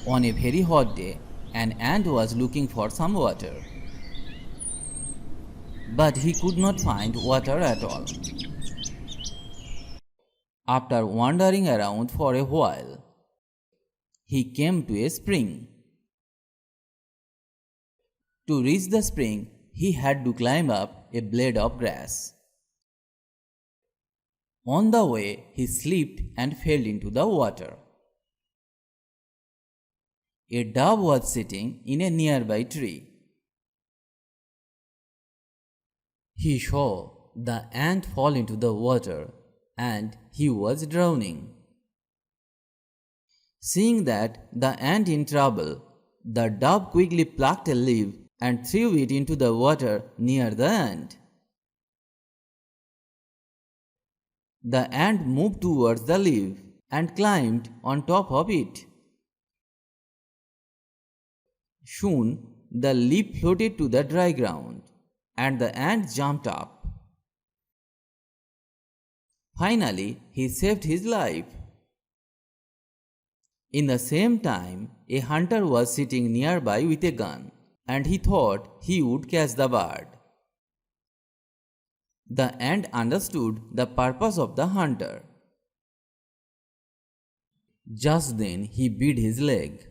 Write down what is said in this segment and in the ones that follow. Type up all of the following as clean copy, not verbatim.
On a very hot day, an ant was looking for some water, but he could not find water at all. After wandering around for a while, he came to a spring. To reach the spring, he had to climb up a blade of grass. On the way, he slipped and fell into the water. A dove was sitting in a nearby tree. He saw the ant fall into the water and he was drowning. Seeing that the ant in trouble, the dove quickly plucked a leaf and threw it into the water near the ant. The ant moved towards the leaf and climbed on top of it. Soon, the leaf floated to the dry ground, and the ant jumped up. Finally, he saved his life. In the same time, a hunter was sitting nearby with a gun, and he thought he would catch the bird. The ant understood the purpose of the hunter. Just then, he bit his leg.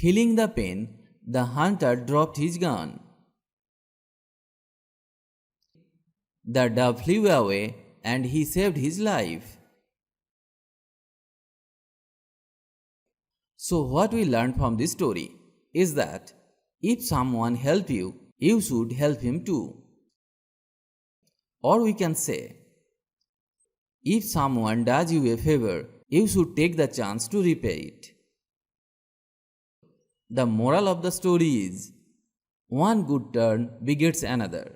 Feeling the pain, the hunter dropped his gun. The dove flew away and he saved his life. So what we learned from this story is that if someone helps you, you should help him too. Or we can say, if someone does you a favor, you should take the chance to repay it. The moral of the story is, one good turn begets another.